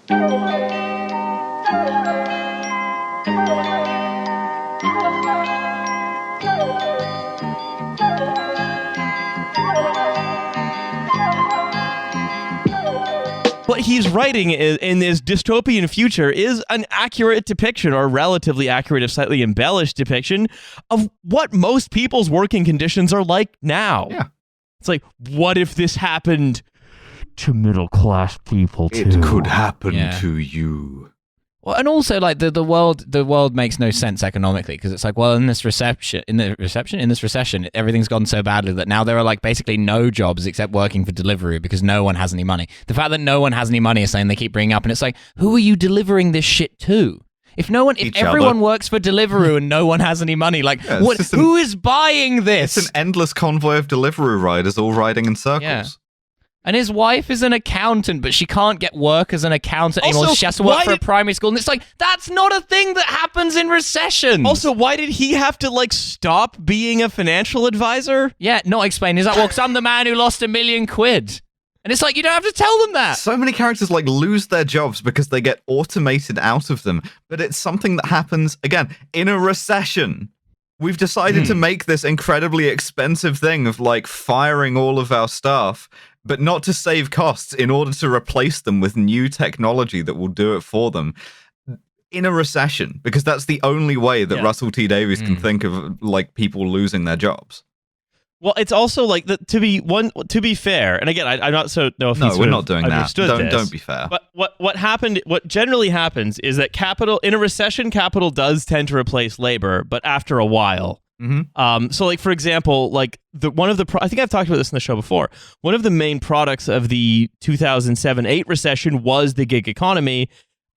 What he's writing in this dystopian future is an accurate depiction, or relatively accurate, if slightly embellished depiction, of what most people's working conditions are like now. Yeah. It's like, what if this happened to middle-class people too? It could happen to you. Well, and also, like, the world makes no sense economically, because it's like, well, in this recession, everything's gone so badly that now there are, like, basically no jobs except working for Deliveroo because no one has any money. The fact that no one has any money is something they keep bringing up, and it's like, who are you delivering this shit to? If everyone works for Deliveroo and no one has any money, like, who is buying this? It's an endless convoy of Deliveroo riders all riding in circles. Yeah. And his wife is an accountant, but she can't get work as an accountant anymore. She has to work for a primary school. And it's like, that's not a thing that happens in recessions. Also, why did he have to, like, stop being a financial advisor? Yeah, not explain. He's like, well, because I'm the man who lost £1 million. And it's like, you don't have to tell them that. So many characters, like, lose their jobs because they get automated out of them. But it's something that happens, again, in a recession. We've decided to make this incredibly expensive thing of, like, firing all of our staff, but not to save costs, in order to replace them with new technology that will do it for them in a recession, because that's the only way that Russell T Davies can think of, like, people losing their jobs. Well, it's also like to be fair, and again, I'm not so no. No, we're not doing that. Don't be fair. But what generally happens is that capital in a recession, capital does tend to replace labor, but after a while. Mm-hmm. So, like, for example, like I think I've talked about this in the show before. One of the main products of the 2007-8 recession was the gig economy,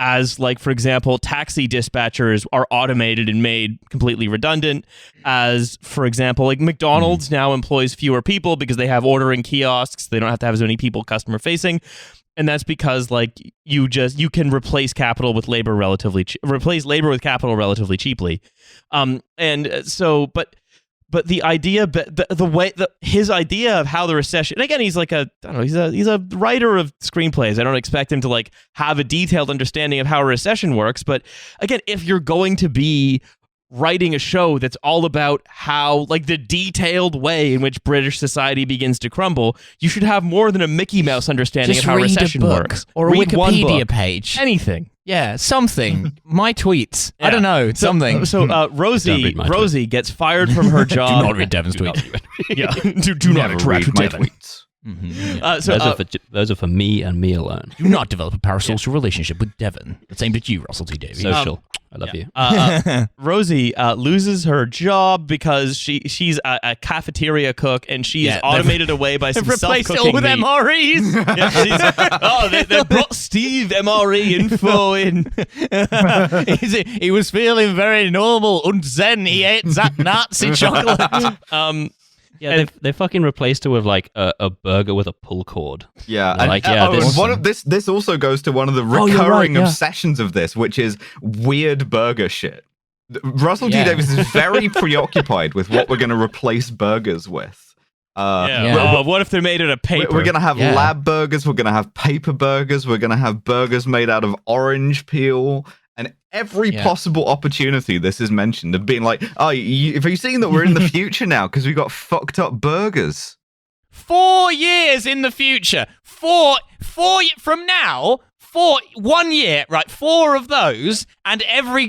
as, like, for example, taxi dispatchers are automated and made completely redundant. As, for example, like, McDonald's now employs fewer people because they have ordering kiosks. They don't have to have as many people customer facing. And that's because, like, you can replace capital with labor replace labor with capital relatively cheaply. But the idea, his idea of how the recession, and again, he's like he's a writer of screenplays. I don't expect him to, like, have a detailed understanding of how a recession works. But again, if you're going to be writing a show that's all about how, like, the detailed way in which British society begins to crumble, you should have more than a Mickey Mouse understanding of how recession works. Or a Wikipedia page. Anything. Yeah, something. My tweets. Yeah. I don't know, something. So Rosie gets fired from her job. Do not read Devon's tweets. Do not interact with my Devon. tweets. Mm-hmm. Those are for me and me alone. Do not develop a parasocial relationship with Devon. That's aimed at you, Russell T Davies. Social. I love you. Rosie loses her job because she's a cafeteria cook, and she is automated away by some replaced self-cooking it all with meat. MREs. They brought Steve MRE info in. He was feeling very normal, and then he ate that Nazi chocolate. Yeah, they fucking replaced her with, like, a burger with a pull cord. Yeah, this also goes to one of the recurring obsessions of this, which is weird burger shit. Russell T Davies is very preoccupied with what we're going to replace burgers with. What if they're made out of paper? We're going to have lab burgers. We're going to have paper burgers. We're going to have burgers made out of orange peel. And every possible opportunity this is mentioned of being like, have you seen that we're in the future now because we got fucked up burgers? 4 years in the future. From now, 1 year, right? 4 of those, and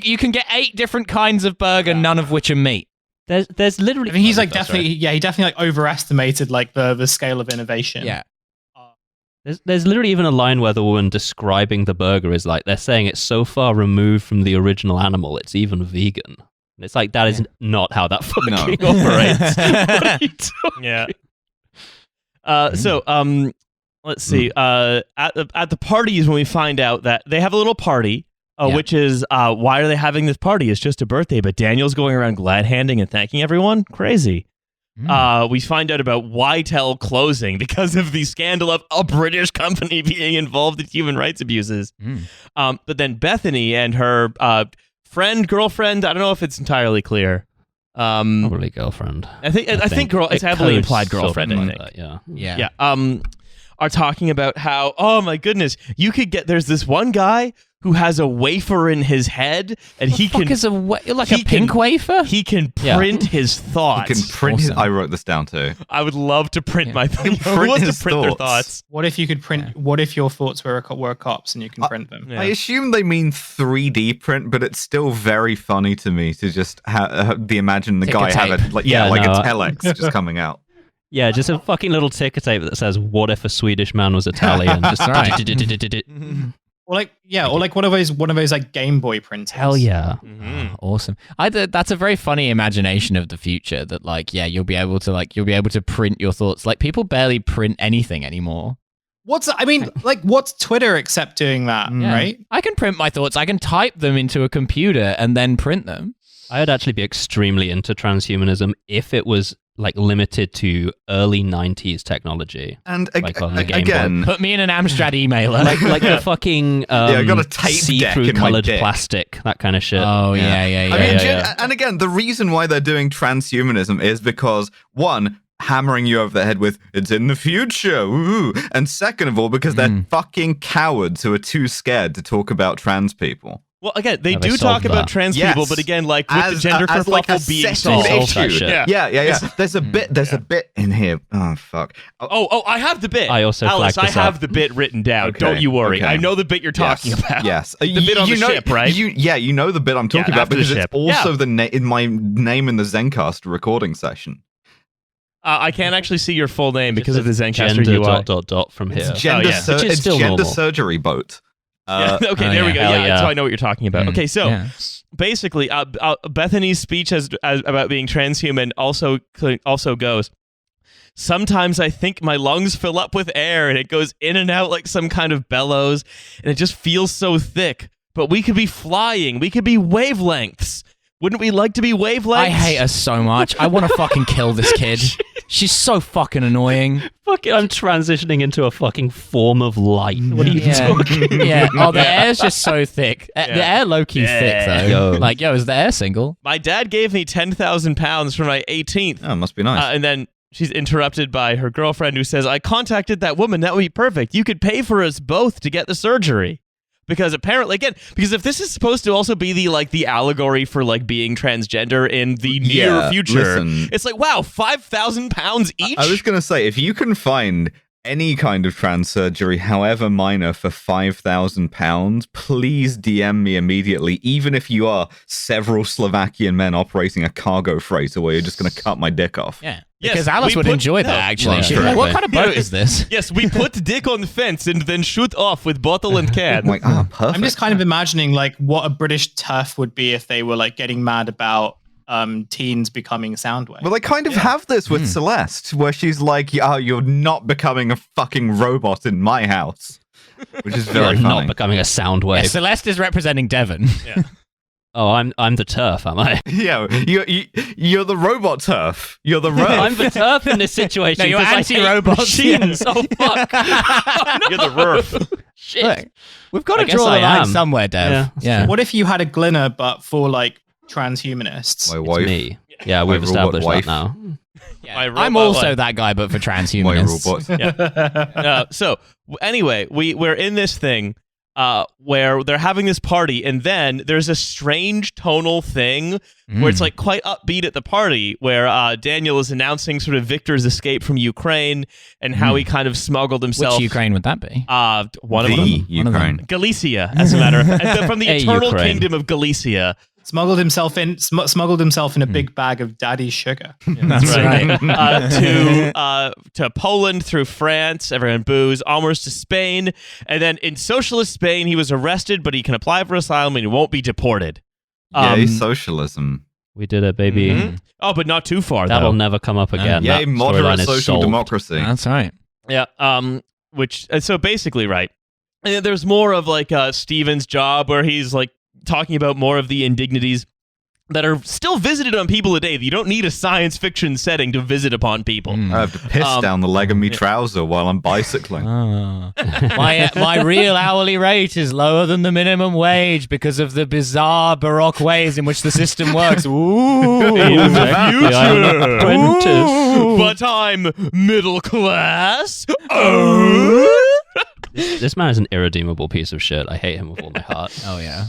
you can get 8 different kinds of burger, none of which are meat. There's literally. I mean, he's like he definitely like overestimated, like, the scale of innovation. Yeah. There's literally even a line where the woman describing the burger is like, they're saying it's so far removed from the original animal, it's even vegan. And it's like, that is not how that fucking operates. What are you talking? So, let's see. At the parties, when we find out that they have a little party, which is, why are they having this party? It's just a birthday, but Daniel's going around glad-handing and thanking everyone? Crazy. We find out about Ytel closing because of the scandal of a British company being involved in human rights abuses. But then Bethany and her girlfriend, I don't know if it's entirely clear. Probably girlfriend. I think it's heavily implied girlfriend, I think. Like that, yeah. are talking about how, oh my goodness, there's this one guy who has a wafer in his head, and he can is a pink wafer. He can print his thoughts. You can print his. I wrote this down too. I would love to print my thoughts. Who print wants his to print their thoughts? thoughts? What if you could print? What if your thoughts were cops and you can print them? Yeah. I assume they mean 3D print, but it's still very funny to me to just imagine the Ticker guy have tape. a telex just coming out. Yeah, just a fucking little ticker tape that says, "What if a Swedish man was Italian?" Just Or like one of those like Game Boy printers. hell yeah. Awesome. That's a very funny imagination of the future. That like, yeah, you'll be able to print your thoughts. Like people barely print anything anymore. What's Twitter except doing that, Yeah. right? I can print my thoughts. I can type them into a computer and then print them. I would actually be extremely into transhumanism if it was like limited to early 90s technology. And Like on the Game again, Put me in an Amstrad emailer. Like the fucking I got a tape deck see-through in my colored dick. plastic, that kind of shit. Oh yeah. I mean, and again, the reason why they're doing transhumanism is because one, hammering you over the head with "it's in the future," ooh. And second of all, because they're fucking cowards who are too scared to talk about trans people. Well, again, they Have they do solved talk about that? trans Yes. people, but again, like with the gender as like a kerfuffle being settled solved. that issue. shit. Yeah. There's a bit. There's a bit in here. Oh fuck. Oh, I have the bit. I also Alice, flagged I this have up. the bit written down. Okay, Don't you worry. okay. I know the bit you're talking about. Yes, The bit on the ship, right? You know the bit I'm talking about after the because it's ship. also Yeah. in my name in the Zencast recording session. I can't actually see your full name because of the Zencaster Gender UI. from here. It's gender, yeah. Which is it's still gender normal. surgery boat. Okay, there we go. Hell Yeah, yeah. so I know what you're talking about. Okay, so Yeah. basically, Bethany's speech about being transhuman also goes, "Sometimes I think my lungs fill up with air and it goes in and out like some kind of bellows, and it just feels so thick. But we could be flying. We could be wavelengths. Wouldn't we like to be wavelengths?" I hate her so much. I want to fucking kill this kid. She's so fucking annoying. Fucking, I'm transitioning into a fucking form of light. What are you talking? Yeah. Oh, the air's just so thick. The air low-key thick, though. Yo. Like, is the air single? My dad gave me £10,000 for my 18th. Oh, must be nice. And then she's interrupted by her girlfriend who says, "I contacted that woman. That would be perfect. You could pay for us both to get the surgery." Because apparently, again, because if this is supposed to also be the allegory for like being transgender in the near future, listen. it's like, wow, £5,000 each. I was gonna say, if you can find any kind of trans surgery, however minor, for £5,000, please DM me immediately. Even if you are several Slovakian men operating a cargo freighter where you're just gonna cut my dick off. Yeah. Yes, Because Alice we would put- enjoy that, no. actually. Well, She'd be true. like, what kind of boat is this? Yes, we put dick on the fence and then shoot off with bottle and can. I'm like, perfect. I'm just kind of imagining like what a British TERF would be if they were like getting mad about teens becoming Soundwave. Well, they kind of have this with Celeste, where she's like, "Oh, you're not becoming a fucking robot in my house," which is very You're not funny. becoming a sound wave. Yeah, Celeste is representing Devon. Oh, I'm the turf, am I? Yeah, you're the robot turf. You're the I'm REF. the turf in this situation. No, you're 'cause I hate anti-robots. machines. Oh fuck! You're the REF. Shit. Look, we've got I to guess draw the I line am. somewhere, Dev. Yeah, Yeah. What if you had a Glinner but for like transhumanists? My It's wife. me. Yeah, we've My established robot that now. My I'm robot also wife. that guy, but for My transhumanists. robot. Anyway, we're in this thing where they're having this party, and then there's a strange tonal thing where it's like quite upbeat at the party, where Daniel is announcing sort of Victor's escape from Ukraine and how he kind of smuggled himself. Which Ukraine would that be? One of The them. Ukraine. Galicia, as a matter of from the Hey, eternal Ukraine. kingdom of Galicia. Smuggled himself in a big bag of daddy's sugar. That's To Poland through France, everyone boos, onwards to Spain, and then in socialist Spain he was arrested, but he can apply for asylum and he won't be deported. Yay, socialism. We did it, baby. Mhm. Oh, but not too far That'll though. never come up again. Yay, That moderate storyline is social solved. democracy. That's right. Yeah. So basically, right. And then there's more of like Steven's job where he's like talking about more of the indignities that are still visited on people today. You don't need a science fiction setting to visit upon people. I have to piss down the leg of me trouser while I'm bicycling. My real hourly rate is lower than the minimum wage because of the bizarre baroque ways in which the system works. Ooh, Future. Apprentice. But I'm middle class. This man is an irredeemable piece of shit. I hate him with all my heart. Oh yeah.